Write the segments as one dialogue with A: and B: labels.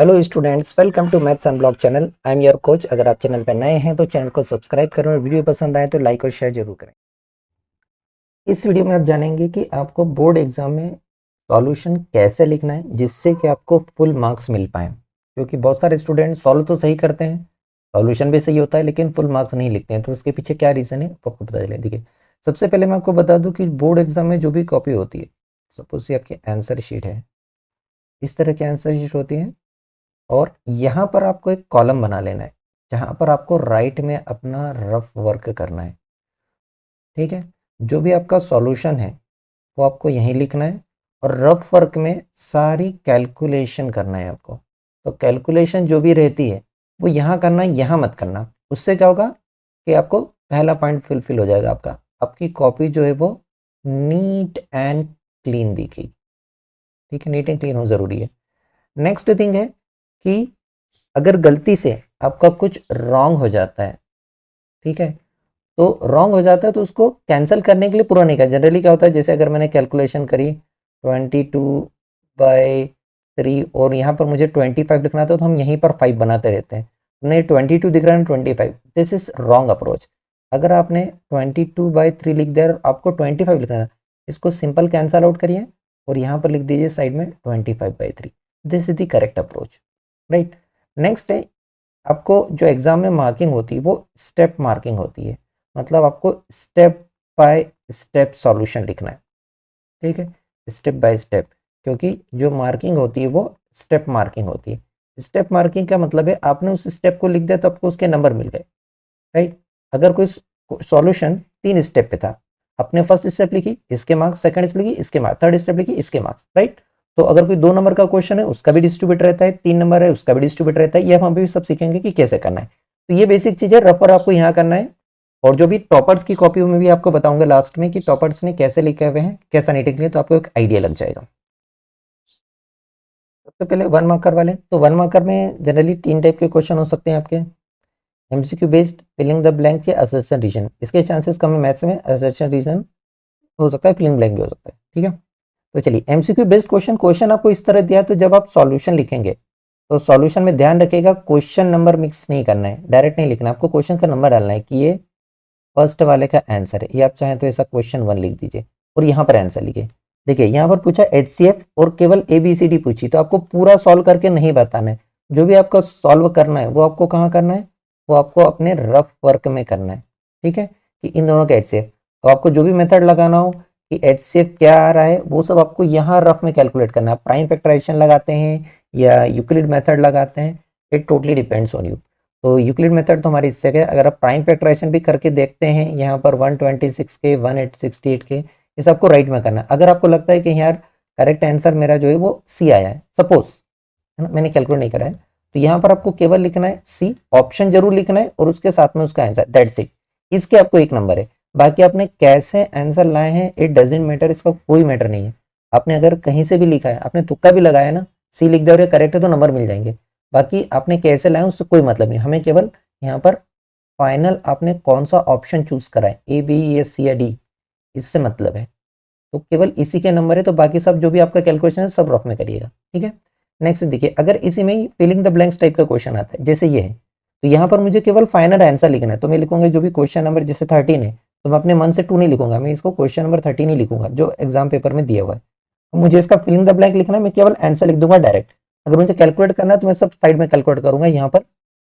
A: Hello students, welcome to maths unblock channel. I am your coach. अगर आप channel पर नए हैं तो चैनल को सब्सक्राइब करें और वीडियो पसंद आए तो लाइक और शेयर जरूर करें। इस वीडियो में आप जानेंगे कि आपको बोर्ड एग्जाम में सॉल्यूशन कैसे लिखना है जिससे कि आपको फुल मार्क्स मिल पाए, क्योंकि बहुत सारे स्टूडेंट सॉल्व तो सही करते हैं, सॉल्यूशन भी सही होता है, लेकिन फुल मार्क्स नहीं लिखते हैं। तो उसके पीछे क्या रीज़न है आपको पता चले। देखिए, सबसे पहले मैं आपको बता दूं कि बोर्ड एग्जाम में जो भी कॉपी होती है, सपोज ये आपकी आंसर शीट है, इस तरह की आंसर शीट होती है और यहाँ पर आपको एक कॉलम बना लेना है जहाँ पर आपको राइट में अपना रफ वर्क करना है। ठीक है, जो भी आपका सॉल्यूशन है वो आपको यहीं लिखना है और रफ वर्क में सारी कैलकुलेशन करना है आपको। तो कैलकुलेशन जो भी रहती है वो यहाँ करना है, यहाँ मत करना। उससे क्या होगा कि आपको पहला पॉइंट फुलफिल हो जाएगा, आपकी कॉपी जो है वो नीट एंड क्लीन दिखेगी। ठीक है, नीट एंड क्लीन हो ज़रूरी है। नेक्स्ट थिंग है कि अगर गलती से आपका कुछ रॉन्ग हो जाता है, ठीक है, तो रॉन्ग हो जाता है तो उसको कैंसिल करने के लिए पूरा नहीं करना। जनरली क्या होता है, जैसे अगर मैंने कैलकुलेशन करी 22/3 और यहाँ पर मुझे 25 लिखना था तो हम यहीं पर 5 बनाते रहते हैं। नहीं, 22 दिख रहा है 25, दिस इज रॉन्ग अप्रोच। अगर आपने 22/3 लिख दिया और आपको 25 लिखना था, इसको सिंपल कैंसल आउट करिए और यहाँ पर लिख दीजिए साइड में 25/3। This is the correct approach, right. Next है, आपको जो एग्जाम में मार्किंग होती है वो स्टेप मार्किंग होती है, मतलब आपको स्टेप बाय स्टेप सॉल्यूशन लिखना है। ठीक है, स्टेप बाय स्टेप, क्योंकि जो मार्किंग होती है वो स्टेप मार्किंग होती है। स्टेप मार्किंग का मतलब है आपने उस स्टेप को लिख दिया तो आपको उसके नंबर मिल गए, राइट। अगर कोई सॉल्यूशन 3 स्टेप पे था, आपने फर्स्ट स्टेप लिखी, इसके मार्क्स, सेकंड स्टेप लिखी, इसके मार्क्स, थर्ड स्टेप लिखी, इसके मार्क्स, राइट। तो अगर कोई 2 नंबर का क्वेश्चन है उसका भी डिस्ट्रीब्यूट रहता है, 3 नंबर है उसका भी डिस्ट्रीब्यूट रहता है। ये हम अभी सब सीखेंगे कि कैसे करना है। तो ये बेसिक चीज है, रफर आपको यहाँ करना है। और जो भी टॉपर्स की कॉपी में भी आपको बताऊंगा लास्ट में कि टॉपर्स ने कैसे लिखे हुए हैं, कैसा नहीं लिखे, तो आपको एक आइडिया लग जाएगा। सबसे पहले 1 मार्कर वाले, तो 1 मार्कर में जनरली 3 टाइप के क्वेश्चन हो सकते हैं आपके। MCQ based, filling the blank या असर्शन रीजन। इसके चांसेस कम है मैथ्स में, असर्शन रीजन हो सकता है, फिलिंग ब्लैंक भी हो सकता है। ठीक है, तो चलिए एमसीक्यू बेस्ड क्वेश्चन आपको इस तरह दिया, तो जब आप सॉल्यूशन लिखेंगे तो सॉल्यूशन में ध्यान रखिएगा क्वेश्चन नंबर मिक्स नहीं करना है, डायरेक्ट नहीं लिखना, आपको क्वेश्चन का नंबर डालना है कि ये फर्स्ट वाले का आंसर है। ये आप चाहें तो ऐसा क्वेश्चन 1 लिख दीजिए और यहाँ पर आंसर लिखिए। देखिए यहाँ पर पूछा HCF और केवल ABCD पूछी, तो आपको पूरा सॉल्व करके नहीं बताना है। जो भी आपको सॉल्व करना है वो आपको कहाँ करना है, वो आपको अपने रफ वर्क में करना है। ठीक है, कि इन दोनों का HCF, तो आपको जो भी मेथड लगाना हो कि HCF क्या आ रहा है वो सब आपको यहाँ रफ में कैलकुलेट करना है। प्राइम फैक्टराइजेशन लगाते हैं या यूक्लिड मेथड लगाते हैं, it totally depends on you. तो यूक्लिड मेथड तो हमारी इससे है, अगर आप प्राइम फैक्टराइजेशन भी करके देखते हैं यहाँ पर 126 के 1868 के, इस आपको राइट में करना है। अगर आपको लगता है कि यार करेक्ट आंसर मेरा जो है वो सी आया है, सपोज, है ना, मैंने कैलकुलेट नहीं करा है, तो यहाँ पर आपको केवल लिखना है सी, ऑप्शन जरूर लिखना है और उसके साथ में उसका आंसर, दैट्स इट। इसके आपको 1 नंबर है। बाकी आपने कैसे आंसर लाए हैं इट डजेंट मैटर, इसका कोई मैटर नहीं है। आपने अगर कहीं से भी लिखा है, आपने तुक्का भी लगाया ना, सी लिख दिया और करेक्ट है तो नंबर मिल जाएंगे। बाकी आपने कैसे लाए उससे कोई मतलब नहीं, हमें केवल यहाँ पर फाइनल आपने कौन सा ऑप्शन चूज करा है, A B या C या D, इससे मतलब है। तो केवल इसी के नंबर है, तो बाकी सब जो भी आपका कैलकुलेशन है सब रफ में करिएगा। ठीक है, नेक्स्ट देखिए, अगर इसी में ही फिलिंग द ब्लैंक्स टाइप का क्वेश्चन आता है जैसे ये है, तो यहाँ पर मुझे केवल फाइनल आंसर लिखना है। तो मैं लिखूंगा जो भी क्वेश्चन नंबर जैसे 13 है, तो मैं अपने मन से 2 नहीं लिखूंगा, मैं इसको क्वेश्चन नंबर 13 ही लिखूंगा जो एग्जाम पेपर में दिया हुआ है। मुझे इसका फिलिंग द ब्लैंक लिखना है, मैं केवल आंसर लिख दूंगा डायरेक्ट। अगर मुझे कैलकुलेट करना है तो मैं सब साइड में कैलकुलेट करूंगा, यहाँ पर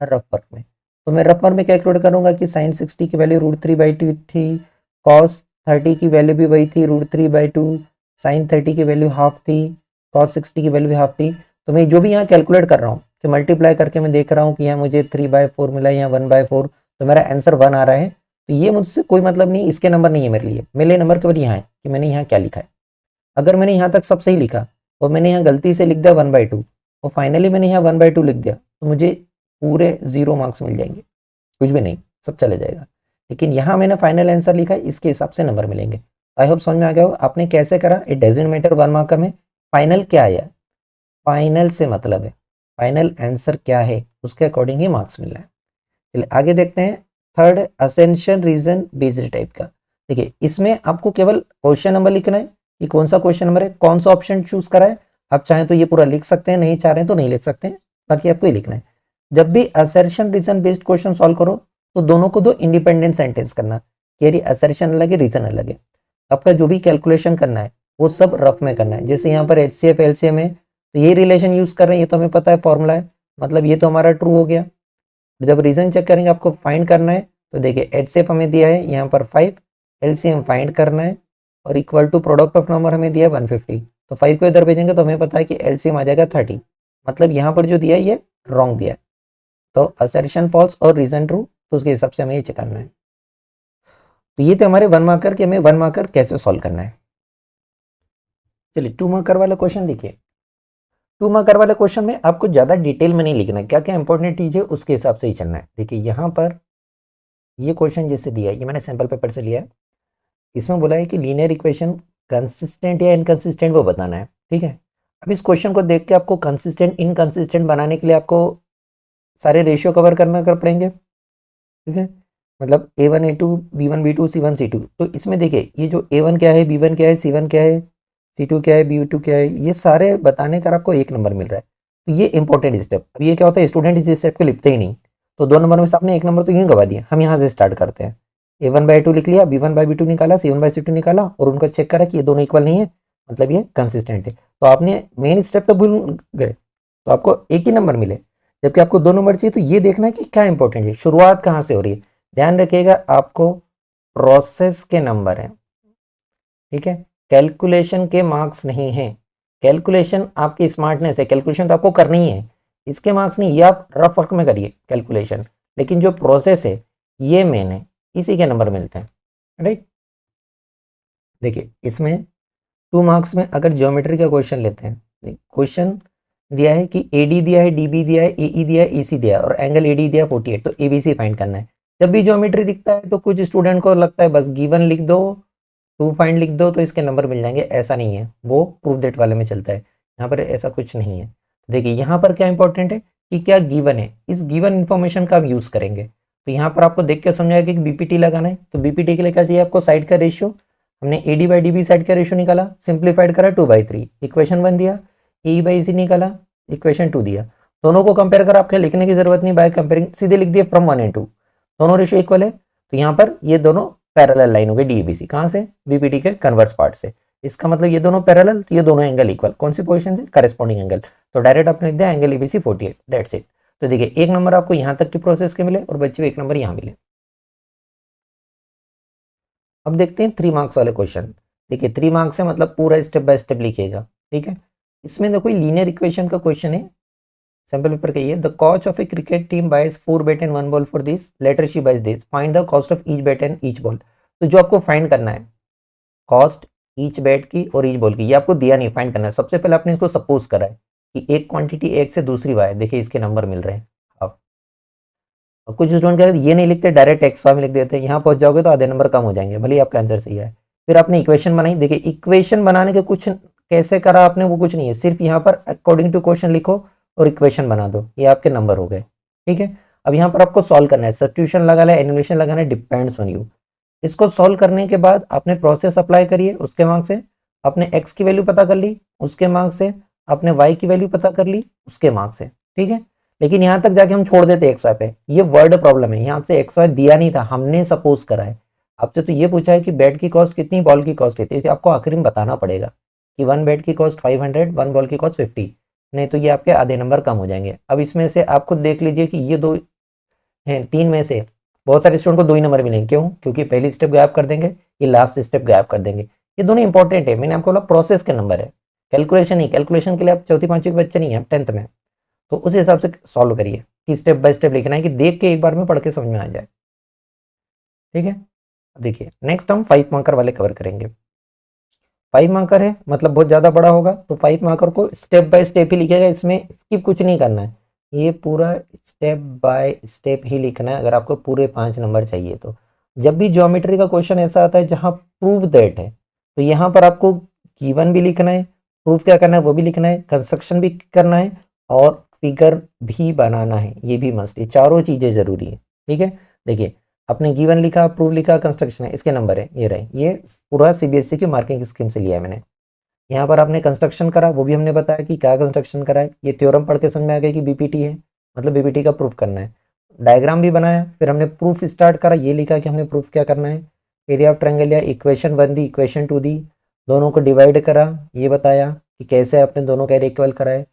A: रफ वर्क में। तो मैं रफ वर्क में कैलकुलेट करूंगा कि साइन 60 की वैल्यू √3/2 थी, कॉस 30 की वैल्यू भी वही थी √3/2, साइन 30 की वैल्यू हाफ थी, कॉस 60 की वैल्यू भी हाफ थी। तो मैं जो भी यहाँ कैलकुलेट कर रहा हूँ, तो मल्टीप्लाई करके मैं देख रहा हूँ कि यहाँ मुझे 3/4 मिला, यहाँ 1/4, तो मेरा आंसर 1 आ रहा है। तो ये मुझसे कोई मतलब नहीं, इसके नंबर नहीं है मेरे लिए, मेरे नंबर केवल यहाँ है कि मैंने यहाँ क्या लिखा है। अगर मैंने यहाँ तक सब सही लिखा और मैंने यहाँ गलती से लिख दिया 1/2 और फाइनली मैंने यहाँ 1/2 लिख दिया, तो मुझे पूरे 0 मार्क्स मिल जाएंगे, कुछ भी नहीं, सब चले जाएगा। लेकिन यहाँ मैंने फाइनल आंसर लिखा, इसके हिसाब से नंबर मिलेंगे। आई होप समझ में आ गया हो आपने कैसे करा। इट डजंट मैटर 1 मार्क में फाइनल क्या आया, फाइनल से मतलब है फाइनल आंसर क्या है, उसके अकॉर्डिंग ही मार्क्स मिल रहा है। चलिए आगे देखते हैं, third essential reason based type का। देखिए इसमें आपको केवल क्वेश्चन नंबर लिखना है कि कौन सा क्वेश्चन नंबर है, कौन सा ऑप्शन चूज करा है। आप चाहें तो ये पूरा लिख सकते हैं, नहीं चाह रहे हैं तो नहीं लिख सकते हैं, बाकी आपको ये लिखना है। जब भी assertion reason based question solve करो तो दोनों को दो इंडिपेंडेंट सेंटेंस करना, कि असर्शन अलग है रीजन अलग है। आपका जो भी कैलकुलेशन करना है वो सब रफ में करना है। जैसे यहाँ पर HCF LCM है तो ये रिलेशन यूज कर रहे हैं, ये तो हमें पता है फॉर्मूला है, मतलब ये तो हमारा ट्रू हो गया। जब रीजन चेक करेंगे आपको फाइंड करना है तो देखिए HCF हमें दिया है यहाँ पर 5, LCM फाइंड करना है और equal to product of number हमें दिया है 150, तो 5 को इधर भेजेंगे तो हमें पता है कि LCM आ जाएगा 30, मतलब यहाँ पर जो दिया है ये रॉन्ग दिया है। तो असर्शन फॉल्स और रीजन ट्रू, तो उसके हिसाब से हमें ये चेक करना है। तो ये थे हमारे 1 मार्कर के, हमें 1 मार्कर कैसे सॉल्व करना है। चलिए 2 मार्कर वाला क्वेश्चन देखिए। 2 मार्कर वाले क्वेश्चन में आपको ज्यादा डिटेल में नहीं लिखना है, क्या क्या इंपॉर्टेंट चीज है उसके हिसाब से ही चलना है। देखिए यहाँ पर ये क्वेश्चन जिससे दिया है, ये मैंने सैंपल पेपर से लिया है। इसमें बोला है कि लीनियर इक्वेशन कंसिस्टेंट या इनकंसिस्टेंट वो बताना है, ठीक है। अब इस क्वेश्चन को देख के आपको कंसिस्टेंट इनकंसिस्टेंट बनाने के लिए आपको सारे रेशियो कवर करना कर पड़ेंगे, ठीक है। मतलब A1 A2 B1 B2 C1 C2, तो इसमें देखिए ये जो A1 क्या है, B1 क्या है, C1 क्या है, C2 क्या है, B2 क्या है, ये सारे बताने का आपको 1 नंबर मिल रहा है। तो ये इंपॉर्टेंट स्टेप। अब ये क्या होता है, स्टूडेंट इस स्टेप को लिखते ही नहीं, तो 2 नंबर में से आपने 1 नंबर तो यूं गवा दिया। हम यहाँ से स्टार्ट करते हैं। A1/2 लिख लिया, B1/B2 निकाला, C1/C2 निकाला और उनका चेक करा कि ये दोनों इक्वल नहीं है, मतलब ये कंसिस्टेंट है। तो आपने मेन स्टेप तो भूल गए, तो आपको 1 ही नंबर मिले, जबकि आपको 2 नंबर चाहिए। तो ये देखना है कि क्या इंपॉर्टेंट है, शुरुआत कहाँ से हो रही है। ध्यान रखिएगा आपको प्रोसेस के नंबर हैं, ठीक है, कैलकुलेशन के मार्क्स नहीं हैं। कैलकुलेशन आपकी स्मार्टनेस है, कैलकुलेशन तो आपको करनी ही है, इसके मार्क्स नहीं। ये आप रफ वर्क में करिए कैलकुलेशन, लेकिन जो प्रोसेस है ये मेन है, इसी के नंबर मिलते हैं, राइट। देखिए इसमें 2 मार्क्स में अगर ज्योमेट्री का क्वेश्चन लेते हैं, क्वेश्चन दिया है कि AD दिया है, DB दिया है, AE दिया है, EC दिया है और एंगल AD दिया 48, तो ABC फाइंड करना है। जब भी ज्योमेट्री दिखता है तो कुछ स्टूडेंट को लगता है बस गिवन लिख दो, टू फाइंड लिख दो तो इसके नंबर मिल जाएंगे, ऐसा नहीं है। वो प्रूफ दैट वाले में चलता है, यहाँ पर ऐसा कुछ नहीं है। देखिए यहाँ पर क्या इंपॉर्टेंट है कि क्या गिवन है, इस गिवन इन्फॉर्मेशन का हम यूज करेंगे। तो यहाँ पर आपको देख के समझाएगा कि BPT लगाना है, तो BPT के लिए क्या चाहिए आपको, साइड का रेशियो। हमने AD/DB साइड का रेशियो निकाला, सिंप्लीफाइड करा 2/3, इक्वेशन 1 दिया, AE/EC निकाला, इक्वेशन 2 दिया। दोनों को कंपेयर कर, आपके लिखने की जरूरत नहीं, बाय कंपेयरिंग सीधे लिख दिया फ्रॉम 1 and 2, दोनों रेशियो इक्वल है। तो यहाँ पर ये दोनों पैरेलल लाइन हो गई DABC, कहाँ से, BPT के कन्वर्स पार्ट से। इसका मतलब ये दोनों पैरेलल, तो ये दोनों एंगल इक्वल, कौन सी पोजीशन से, करेस्पॉन्डिंग एंगल। तो डायरेक्ट आपने लिख दिया एंगल ABC 48, दैट्स इट। तो देखिए 1 नंबर आपको यहाँ तक की प्रोसेस के मिले और बच्चे 1 नंबर यहाँ मिले। अब देखते हैं 3 मार्क्स वाले क्वेश्चन। देखिए 3 मार्क्स है, मतलब पूरा स्टेप बाय स्टेप लिखिएगा, ठीक है। इसमें देखो लीनियर इक्वेशन का क्वेश्चन है, सैंपल पेपर का ये। The coach of a cricket team buys 4 bat and 1 ball for this, later she buys this, find the cost of each bat and each ball. तो जो आपको फाइंड करना है cost each bat की और each ball की, ये आपको दिया नहीं, फाइंड करना है। सबसे पहले आपने इसको सपोज करा है कि एक क्वांटिटी एक से दूसरी वाई, देखिए इसके नंबर मिल रहे हैं। अब कुछ स्टूडेंट क्या ये नहीं लिखते, डायरेक्ट एक्स वाई में लिख देते हैं, यहाँ पहुंच जाओगे तो आधे नंबर कम हो जाएंगे, भले आपका आंसर सही है। फिर आपने इक्वेशन बनाई, देखिए इक्वेशन बनाने के कुछ कैसे करा आपने वो कुछ नहीं है, सिर्फ यहाँ पर अकॉर्डिंग टू क्वेश्चन लिखो और इक्वेशन बना दो, ये आपके नंबर हो गए, ठीक है। अब यहाँ पर आपको सॉल्व करना है, सब्स्टिट्यूशन लगाना है, एलिमिनेशन लगाना है, डिपेंड्स ऑन यू। इसको सॉल्व करने के बाद आपने प्रोसेस अप्लाई करिए, उसके मार्क्स से आपने एक्स की वैल्यू पता कर ली, उसके मार्क्स से आपने वाई की वैल्यू पता कर ली, उसके मार्क्स से, ठीक है। लेकिन यहाँ तक जाके हम छोड़ देते एक्स वाई पे, ये वर्ड प्रॉब्लम है, यहाँ आपसे एक्स वाई दिया नहीं था, हमने सपोज करा है। आपसे तो ये पूछा है कि बैट की कॉस्ट कितनी, बॉल की कॉस्ट कितनी, तो आपको आखिर में बताना पड़ेगा कि 1 बैट की कॉस्ट 500, 1 बॉल की कॉस्ट 50, नहीं तो ये आपके आधे नंबर कम हो जाएंगे। अब इसमें से आप खुद देख लीजिए कि ये 2 हैं, 3 में से बहुत सारे स्टूडेंट को 2 ही नंबर मिलेंगे, क्यों, क्योंकि पहली स्टेप गायब कर देंगे, ये लास्ट स्टेप गायब कर देंगे। ये दोनों इंपॉर्टेंट है, मैंने आपको बोला प्रोसेस के नंबर है, कैलकुलेशन नहीं, कैलकुलेशन के लिए आप 4th 5वीं के बच्चे नहीं है, 10th में। तो उस हिसाब से सॉल्व करिए कि स्टेप बाय स्टेप लिखना है कि देख के एक बार में पढ़ के समझ में आ जाए, ठीक है। देखिए नेक्स्ट हम 5 मार्कर वाले कवर करेंगे। 5 मार्कर है मतलब बहुत ज्यादा बड़ा होगा, तो 5 मार्कर को स्टेप बाय स्टेप ही लिखेगा, इसमें स्किप कुछ नहीं करना है, ये पूरा स्टेप बाय स्टेप ही लिखना है अगर आपको पूरे 5 नंबर चाहिए तो। जब भी ज्योमेट्री का क्वेश्चन ऐसा आता है जहां प्रूव दैट है, तो यहाँ पर आपको गिवन भी लिखना है, प्रूफ क्या करना है वो भी लिखना है, कंस्ट्रक्शन भी करना है और फिगर भी बनाना है, ये भी मस्ट, ये चारों चीजें जरूरी है, ठीक है। देखिए आपने गिवन लिखा, प्रूफ लिखा, कंस्ट्रक्शन है, इसके नंबर है, ये रहे, ये पूरा CBSE की मार्किंग स्कीम से लिया है मैंने। यहाँ पर आपने कंस्ट्रक्शन करा, वो भी हमने बताया कि क्या कंस्ट्रक्शन करा है। ये थ्योरम पढ़ के समझ में आ गया कि बीपीटी है, मतलब बीपीटी का प्रूफ करना है। डायग्राम भी बनाया, फिर हमने प्रूफ स्टार्ट करा, ये लिखा कि हमने प्रूफ क्या करना है। एरिया ऑफ ट्रायंगल या इक्वेशन 1 दी, इक्वेशन 2 दी, दोनों को डिवाइड करा, ये बताया कि कैसे आपने दोनों का एरिया इक्वल करा है।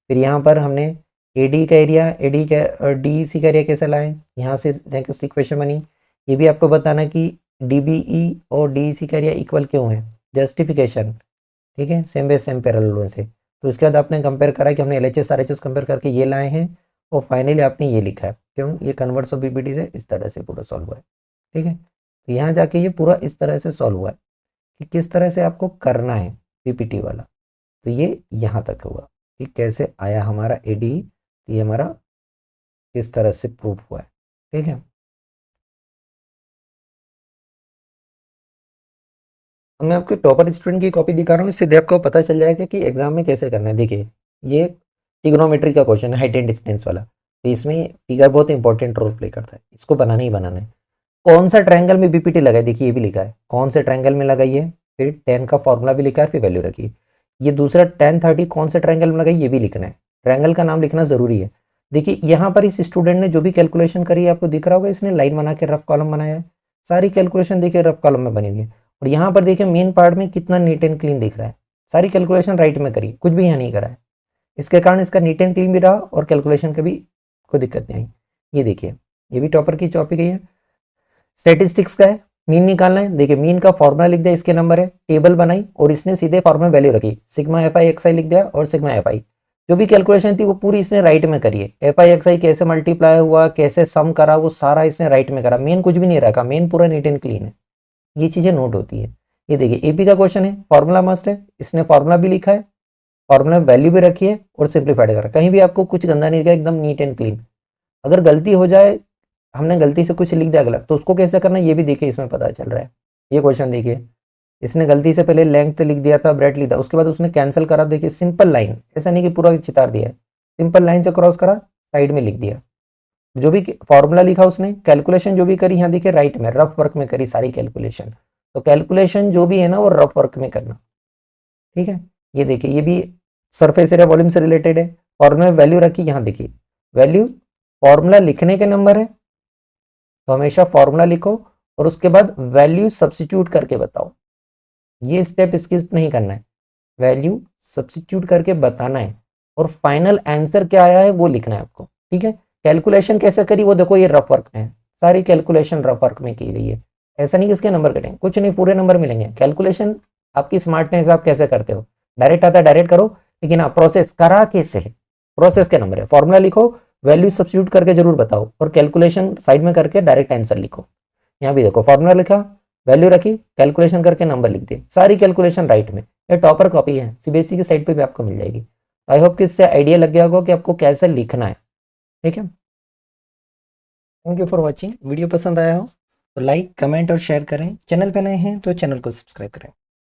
A: फिर यहाँ पर हमने एडी का एरिया, एडी का डीसी का एरिया कैसे लाएं, यहाँ से नेक्स्ट इक्वेशन बनी। ये भी आपको बताना कि डीबीई और डीसी का एरिया इक्वल क्यों है, जस्टिफिकेशन, ठीक है, सेम बेस सेम पैरेलल से। तो उसके बाद आपने कंपेयर करा कि हमने एलएचएस आरएचएस कंपेयर करके ये लाए हैं, और फाइनली आपने ये लिखा है, क्यों, ये कन्वर्ट्स ऑफ बीपीटी से इस तरह से पूरा सॉल्व हुआ है। ठीक है, तो यहाँ जाके ये पूरा इस तरह से सॉल्व हुआ है कि किस तरह से आपको करना है बीपीटी वाला। तो ये यहाँ तक हुआ कि कैसे आया हमारा एडी, ये हमारा किस तरह से प्रूफ हुआ है। ठीक है, मैं आपके टॉपर स्टूडेंट की कॉपी दिखा रहा हूँ, इससे आपको पता चल जाएगा कि एग्जाम में कैसे करना है। देखिए, ये ट्रिग्नोमेट्री का क्वेश्चन है, हाइट एंड डिस्टेंस वाला, तो इसमें फिगर बहुत इंपॉर्टेंट रोल प्ले करता है, इसको बनाना ही बनाना है। कौन सा ट्रायंगल में बीपीटी लगा है, देखिए ये भी लिखा है कौन से ट्रायंगल में लगाइए, फिर टेन का फॉर्मूला भी लिखा है, फिर वैल्यू रखिए। ये दूसरा 10 30 कौन से ट्रायंगल में लगाइए, ये भी लिखना है, ट्रायंगल का नाम लिखना जरूरी है। देखिए यहाँ पर इस स्टूडेंट ने जो भी कैलकुलेशन करी है, आपको दिख रहा होगा, इसने लाइन बना के रफ कॉलम बनाया है, सारी कैलकुलेशन देखिए रफ कॉलम में बनी हुई है। और यहाँ पर देखिए मेन पार्ट में कितना नीट एंड क्लीन दिख रहा है, सारी कैलकुलेशन राइट में करी, कुछ भी यहाँ नहीं करा है। इसके कारण इसका नीट एंड क्लीन भी रहा और कैलकुलेशन का भी कोई दिक्कत नहीं आई। ये देखिए, ये भी टॉपर की टॉपिक है। स्टैटिस्टिक्स का है, मीन निकालना है। देखिए मीन का फॉर्मूला लिख दिया, इसके नंबर है, टेबल बनाई और इसने सीधे फॉर्मूला वैल्यू रखी, सिग्मा एफ आई एक्स आई लिख दिया, और सिग्मा एफ आई जो भी कैलकुलेशन थी वो पूरी इसने राइट में करी है। एफ आई एक्स आई कैसे मल्टीप्लाई हुआ, कैसे सम करा, वो सारा इसने राइट में करा, मेन कुछ भी नहीं रखा, मेन पूरा नीट एंड क्लीन है। ये चीजें नोट होती है। ये देखिए एपी का क्वेश्चन है, फॉर्मूला मस्ट है, इसने फॉर्मूला भी लिखा है, फॉर्मूला वैल्यू भी रखी है और सिंप्लीफाइड करा, कहीं भी आपको कुछ गंदा नहीं दिखा, एकदम नीट एंड क्लीन। अगर गलती हो जाए, हमने गलती से कुछ लिख दिया गलत, तो उसको कैसे करना है ये भी देखिए, इसमें पता चल रहा है। ये क्वेश्चन देखिए, इसने गलती से पहले लेंथ लिख दिया था, ब्रेड लिखा, उसके बाद उसने कैंसिल करा, देखिए सिंपल लाइन, ऐसा नहीं कि पूरा चितार दिया है, सिंपल लाइन से क्रॉस करा, साइड में लिख दिया। जो भी फॉर्मूला लिखा उसने, कैलकुलेशन जो भी करी, यहाँ देखिए राइट में रफ वर्क में करी सारी कैलकुलेशन। तो कैलकुलेशन जो भी है ना वो रफ वर्क में करना। ठीक है, ये देखिए ये भी सरफेस एरिया वॉल्यूम से रिलेटेड है, फॉर्मूला में वैल्यू रखी, यहाँ देखिए वैल्यू, फॉर्मूला लिखने के नंबर है, तो हमेशा फॉर्मूला लिखो और उसके बाद वैल्यू सब्स्टिट्यूट करके बताओ। ये स्टेप स्किप नहीं करना है, वैल्यू सब्स्टिट्यूट करके बताना है और फाइनल आंसर क्या आया है वो लिखना है आपको। ठीक है, कैलकुलेशन कैसे करी वो देखो, ये रफ वर्क में है, सारी कैलकुलेशन रफ वर्क में की गई है। ऐसा नहीं कि इसके नंबर कटेंगे, कुछ नहीं, पूरे नंबर मिलेंगे। कैलकुलेशन आपकी स्मार्टनेस, आप कैसे करते हो, डायरेक्ट आता है डायरेक्ट करो, लेकिन आप प्रोसेस करा कैसे है, प्रोसेस के नंबर है। फॉर्मूला लिखो, वैल्यू सब्स्टिट्यूट करके जरूर बताओ और कैलकुलेशन साइड में करके डायरेक्ट आंसर लिखो। यहाँ भी देखो फॉर्मूला लिखा, वैल्यू रखी, कैलकुलेशन करके नंबर लिख दिए, सारी कैलकुलेशन राइट में। ये टॉपर कॉपी है, सीबीएसई की साइट पे भी आपको मिल जाएगी। आई होप कि इससे आइडिया लग गया होगा कि आपको कैसे लिखना है। ठीक है, thank you for watching. Video पसंद आया हो तो लाइक कमेंट और शेयर करें, चैनल पे नए हैं तो चैनल को सब्सक्राइब करें।